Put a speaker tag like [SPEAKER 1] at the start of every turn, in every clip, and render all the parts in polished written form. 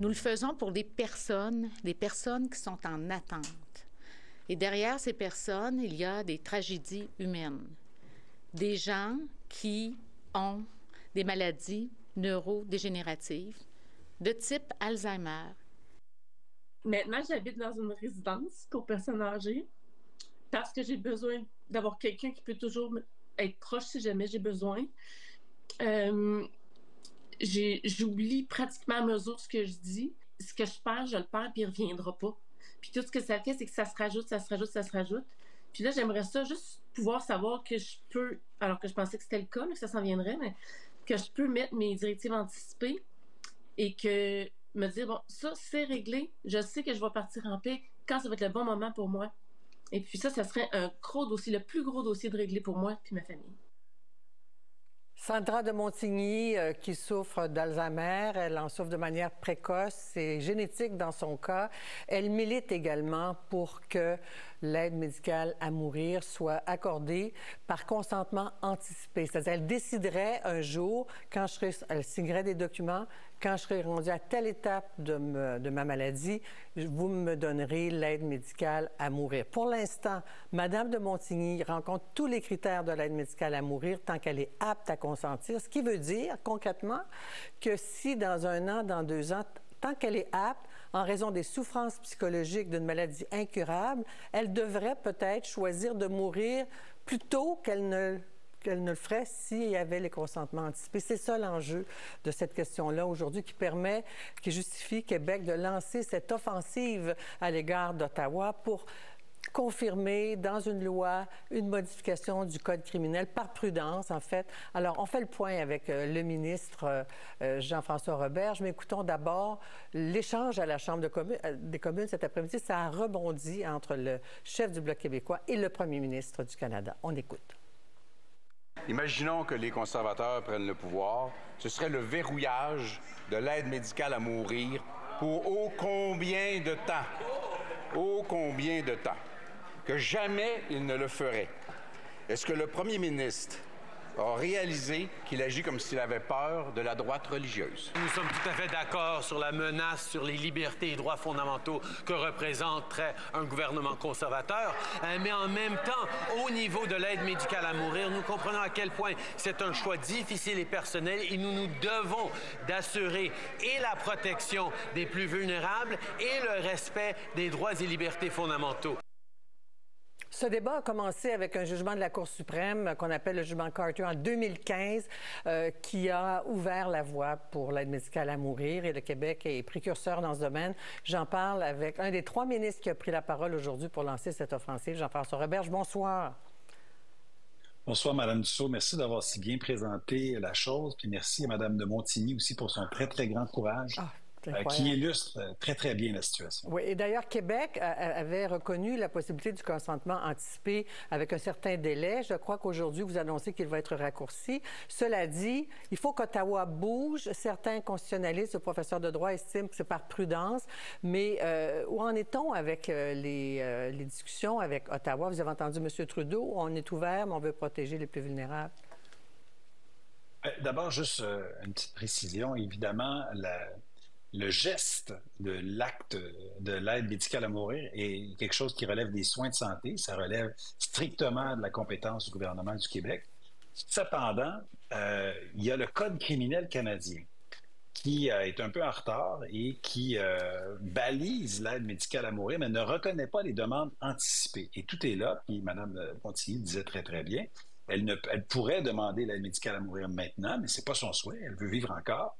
[SPEAKER 1] Nous le faisons pour des personnes qui sont en attente. Et derrière ces personnes, il y a des tragédies humaines. Des gens qui ont des maladies neurodégénératives de type Alzheimer.
[SPEAKER 2] Maintenant, j'habite dans une résidence pour personnes âgées parce que j'ai besoin d'avoir quelqu'un qui peut toujours être proche si jamais j'ai besoin. J'oublie pratiquement à mesure ce que je dis. Ce que je perds, je le perds, puis il ne reviendra pas. Puis tout ce que ça fait, c'est que ça se rajoute, ça se rajoute, ça se rajoute. Puis là, j'aimerais ça juste pouvoir savoir que je peux, alors que je pensais que c'était le cas, là, que ça s'en viendrait, mais que je peux mettre mes directives anticipées et que me dire, bon, ça, c'est réglé. Je sais que je vais partir en paix quand ça va être le bon moment pour moi. Et puis ça serait un gros dossier, le plus gros dossier de régler pour moi puis ma famille.
[SPEAKER 3] Sandra de Montigny, qui souffre d'Alzheimer, elle en souffre de manière précoce, c'est génétique dans son cas. Elle milite également pour que l'aide médicale à mourir soit accordée par consentement anticipé. C'est-à-dire, elle déciderait un jour, elle signerait des documents, quand je serai rendue à telle étape de ma maladie, vous me donnerez l'aide médicale à mourir. Pour l'instant, Madame de Montigny rencontre tous les critères de l'aide médicale à mourir tant qu'elle est apte à consentir, ce qui veut dire concrètement que si dans 1 an, dans 2 ans, tant qu'elle est apte, en raison des souffrances psychologiques d'une maladie incurable, elle devrait peut-être choisir de mourir plus tôt qu'elle ne le ferait s'il y avait les consentements anticipés. C'est ça l'enjeu de cette question-là aujourd'hui qui justifie Québec de lancer cette offensive à l'égard d'Ottawa pour confirmer dans une loi une modification du Code criminel par prudence, en fait. Alors, on fait le point avec le ministre Jean-François Roberge, mais écoutons d'abord l'échange à la Chambre des communes cet après-midi. Ça a rebondi entre le chef du Bloc québécois et le premier ministre du Canada. On écoute.
[SPEAKER 4] Imaginons que les conservateurs prennent le pouvoir. Ce serait le verrouillage de l'aide médicale à mourir pour ô combien de temps? Ô combien de temps? Que jamais il ne le ferait. Est-ce que le premier ministre a réalisé qu'il agit comme s'il avait peur de la droite religieuse?
[SPEAKER 5] Nous sommes tout à fait d'accord sur la menace sur les libertés et droits fondamentaux que représenterait un gouvernement conservateur, mais en même temps, au niveau de l'aide médicale à mourir, nous comprenons à quel point c'est un choix difficile et personnel et nous devons d'assurer et la protection des plus vulnérables et le respect des droits et libertés fondamentaux.
[SPEAKER 3] Ce débat a commencé avec un jugement de la Cour suprême qu'on appelle le jugement Carter en 2015 qui a ouvert la voie pour l'aide médicale à mourir et le Québec est précurseur dans ce domaine. J'en parle avec un des 3 ministres qui a pris la parole aujourd'hui pour lancer cette offensive, Jean-François Roberge. Bonsoir.
[SPEAKER 6] Bonsoir, Mme Dussault. Merci d'avoir si bien présenté la chose. Puis merci à Mme de Montigny aussi pour son très, très grand courage. Qui illustre très, très bien la situation.
[SPEAKER 3] Oui, et d'ailleurs, Québec avait reconnu la possibilité du consentement anticipé avec un certain délai. Je crois qu'aujourd'hui, vous annoncez qu'il va être raccourci. Cela dit, il faut qu'Ottawa bouge. Certains constitutionnalistes, professeurs de droit estiment que c'est par prudence. Mais où en est-on avec les discussions avec Ottawa? Vous avez entendu M. Trudeau, on est ouvert, mais on veut protéger les plus vulnérables.
[SPEAKER 6] D'abord, juste une petite précision. Évidemment, le geste de l'acte de l'aide médicale à mourir est quelque chose qui relève des soins de santé. Ça relève strictement de la compétence du gouvernement du Québec. Cependant, il y a le Code criminel canadien qui est un peu en retard et qui balise l'aide médicale à mourir, mais ne reconnaît pas les demandes anticipées. Et tout est là, puis Mme Pontilly disait très, très bien. Elle pourrait demander l'aide médicale à mourir maintenant, mais c'est pas son souhait. Elle veut vivre encore.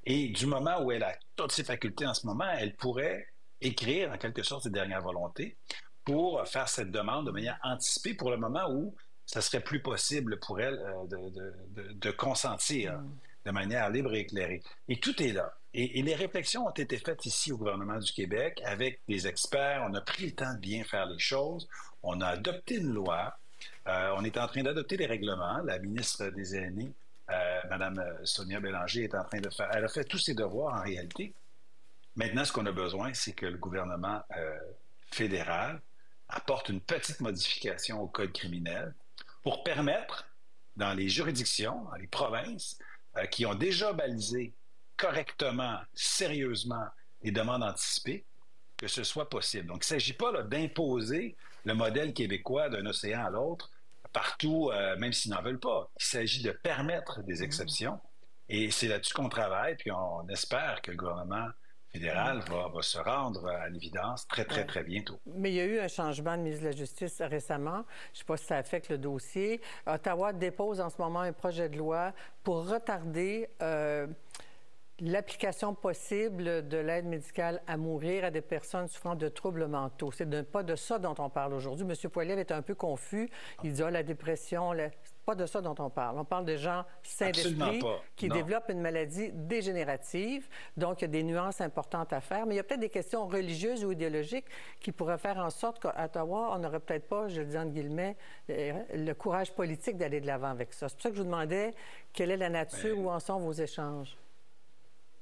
[SPEAKER 6] Et du moment où elle a toutes ses facultés en ce moment, elle pourrait écrire en quelque sorte ses dernières volontés pour faire cette demande de manière anticipée pour le moment où ça serait plus possible pour elle de consentir de manière libre et éclairée. Et tout est là. Et les réflexions ont été faites ici au gouvernement du Québec avec des experts. On a pris le temps de bien faire les choses. On a adopté une loi. On est en train d'adopter des règlements. La ministre des Aînés, Mme Sonia Bélanger, est en train de faire... Elle a fait tous ses devoirs en réalité. Maintenant, ce qu'on a besoin, c'est que le gouvernement fédéral apporte une petite modification au Code criminel pour permettre, dans les juridictions, dans les provinces, qui ont déjà balisé correctement, sérieusement, des demandes anticipées, que ce soit possible. Donc, il ne s'agit pas là, d'imposer le modèle québécois d'un océan à l'autre, partout, même s'ils n'en veulent pas. Il s'agit de permettre des exceptions. Et c'est là-dessus qu'on travaille, puis on espère que le gouvernement fédéral va se rendre à l'évidence très, très, très bientôt.
[SPEAKER 3] Mais il y a eu un changement de ministre de la Justice récemment. Je ne sais pas si ça affecte le dossier. Ottawa dépose en ce moment un projet de loi pour retarder l'application possible de l'aide médicale à mourir à des personnes souffrant de troubles mentaux. C'est pas de ça dont on parle aujourd'hui. M. Poilievre est un peu confus. Il dit la dépression, c'est pas de ça dont on parle. On parle de gens sains d'esprit qui développent une maladie dégénérative. Donc, il y a des nuances importantes à faire. Mais il y a peut-être des questions religieuses ou idéologiques qui pourraient faire en sorte qu'à Ottawa, on n'aurait peut-être pas, je le dis entre guillemets, le courage politique d'aller de l'avant avec ça. C'est pour ça que je vous demandais quelle est la nature, où en sont vos échanges.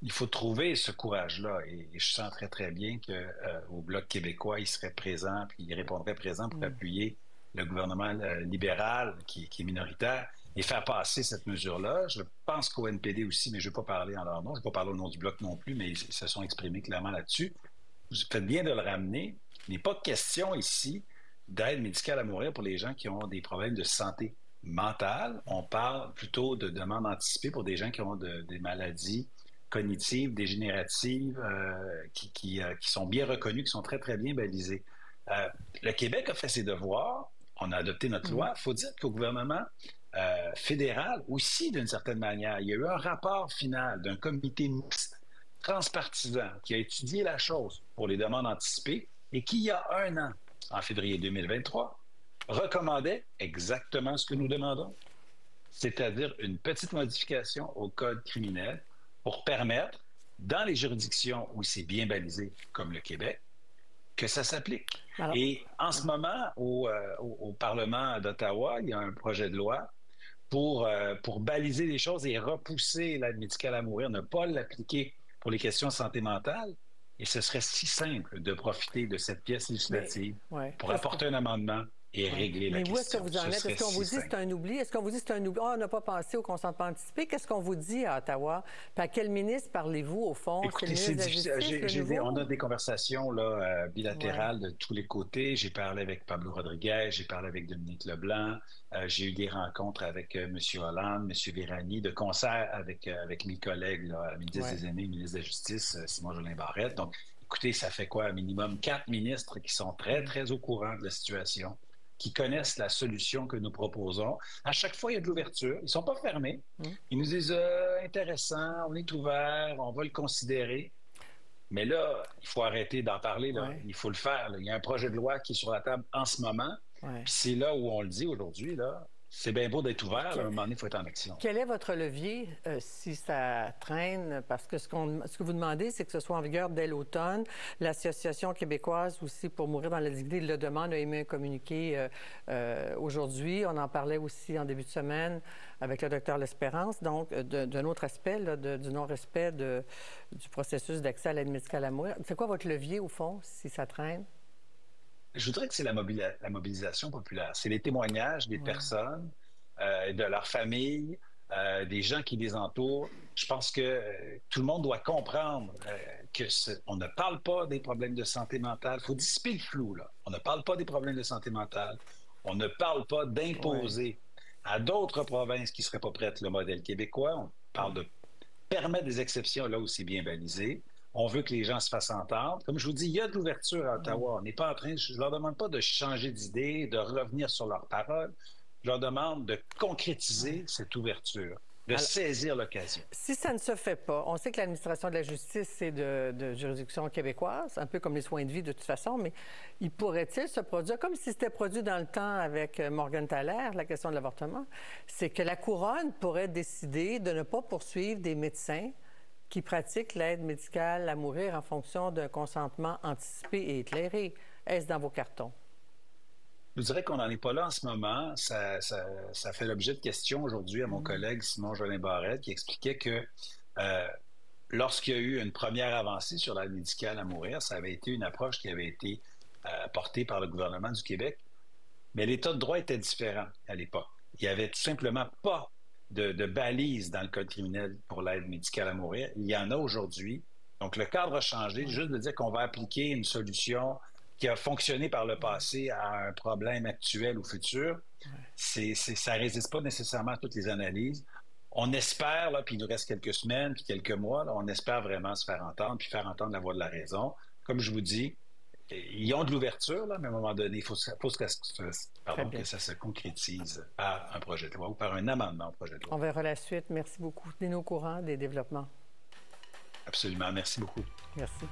[SPEAKER 6] Il faut trouver ce courage-là. Et je sens très, très bien qu'au Bloc québécois, il serait présent, puis il répondrait présent pour appuyer le gouvernement libéral qui est minoritaire et faire passer cette mesure-là. Je pense qu'au NPD aussi, mais je ne vais pas parler en leur nom. Je ne vais pas parler au nom du Bloc non plus, mais ils se sont exprimés clairement là-dessus. Vous faites bien de le ramener. Il n'est pas question ici d'aide médicale à mourir pour les gens qui ont des problèmes de santé mentale. On parle plutôt de demandes anticipées pour des gens qui ont des maladies cognitives, dégénératives, qui sont bien reconnues, qui sont très, très bien balisées. Le Québec a fait ses devoirs. On a adopté notre loi. Il faut dire qu'au gouvernement fédéral aussi, d'une certaine manière, il y a eu un rapport final d'un comité mixte transpartisan qui a étudié la chose pour les demandes anticipées et qui, il y a 1 an, en février 2023, recommandait exactement ce que nous demandons, c'est-à-dire une petite modification au code criminel pour permettre, dans les juridictions où c'est bien balisé, comme le Québec, que ça s'applique. Alors, et en ce moment, au Parlement d'Ottawa, il y a un projet de loi pour baliser les choses et repousser l'aide médicale à mourir, ne pas l'appliquer pour les questions de santé mentale. Et ce serait si simple de profiter de cette pièce législative pour apporter un amendement et régler la question.
[SPEAKER 3] Mais où est-ce que vous en êtes? Est-ce qu'on vous dit que c'est un oubli? Est-ce qu'on vous dit que c'est un oubli? On n'a pas pensé au consentement anticipé. Qu'est-ce qu'on vous dit à Ottawa? Puis à quel ministre parlez-vous, au fond?
[SPEAKER 6] Écoutez, c'est difficile. On a des conversations là, bilatérales de tous les côtés. J'ai parlé avec Pablo Rodriguez, j'ai parlé avec Dominique Leblanc, j'ai eu des rencontres avec M. Hollande, M. Vérani, de concert avec mes collègues, là, ministre des Aînés, ministre de la Justice, Simon-Jolin Barrette. Donc, écoutez, ça fait quoi? Un minimum 4 ministres qui sont très, très au courant de la situation, qui connaissent la solution que nous proposons. À chaque fois, il y a de l'ouverture. Ils ne sont pas fermés. Ils nous disent intéressant, on est ouvert, on va le considérer. Mais là, il faut arrêter d'en parler. Là. Il faut le faire. Là. Il y a un projet de loi qui est sur la table en ce moment. Puis c'est là où on le dit aujourd'hui. Là. C'est bien beau d'être ouvert. Là, à un moment donné, il faut être en action.
[SPEAKER 3] Quel est votre levier si ça traîne? Parce que ce que vous demandez, c'est que ce soit en vigueur dès l'automne. L'Association québécoise aussi pour mourir dans la dignité le demande, a émis un communiqué aujourd'hui. On en parlait aussi en début de semaine avec le docteur L'Espérance. Donc, d'un autre aspect, là, du non-respect du processus d'accès à l'aide médicale à mourir. C'est quoi votre levier, au fond, si ça traîne?
[SPEAKER 6] Je voudrais que c'est la mobilisation populaire. C'est les témoignages des personnes, de leurs familles, des gens qui les entourent. Je pense que tout le monde doit comprendre qu'on ne parle pas des problèmes de santé mentale. Il faut dissiper le flou, là. On ne parle pas des problèmes de santé mentale. On ne parle pas d'imposer à d'autres provinces qui ne seraient pas prêtes le modèle québécois. On parle de permettre des exceptions là où c'est bien balisé. On veut que les gens se fassent entendre. Comme je vous dis, il y a de l'ouverture à Ottawa. On n'est pas en train, je ne leur demande pas de changer d'idée, de revenir sur leurs paroles. Je leur demande de concrétiser cette ouverture, de saisir l'occasion.
[SPEAKER 3] Si ça ne se fait pas, on sait que l'administration de la justice, c'est de juridiction québécoise, un peu comme les soins de vie de toute façon, mais il pourrait-il se produire, comme si c'était produit dans le temps avec Morgan Thaler, la question de l'avortement, c'est que la couronne pourrait décider de ne pas poursuivre des médecins qui pratiquent l'aide médicale à mourir en fonction d'un consentement anticipé et éclairé. Est-ce dans vos cartons?
[SPEAKER 6] Je vous dirais qu'on n'en est pas là en ce moment. Ça fait l'objet de questions aujourd'hui à mon collègue Simon-Jolin Barrette qui expliquait que lorsqu'il y a eu une première avancée sur l'aide médicale à mourir, ça avait été une approche qui avait été portée par le gouvernement du Québec, mais l'état de droit était différent à l'époque. Il n'y avait tout simplement pas de balises dans le code criminel pour l'aide médicale à mourir. Il y en a aujourd'hui. Donc, le cadre a changé. Juste de dire qu'on va appliquer une solution qui a fonctionné par le passé à un problème actuel ou futur, ça ne résiste pas nécessairement à toutes les analyses. On espère, là, puis il nous reste quelques semaines, puis quelques mois, là, on espère vraiment se faire entendre, puis faire entendre la voix de la raison. Comme je vous dis, ils ont de l'ouverture, là, mais à un moment donné, il faut que ça se concrétise par un projet de loi ou par un amendement au projet de loi.
[SPEAKER 3] On verra la suite. Merci beaucoup. Tenez-nous au courant des développements.
[SPEAKER 6] Absolument. Merci beaucoup.
[SPEAKER 3] Merci.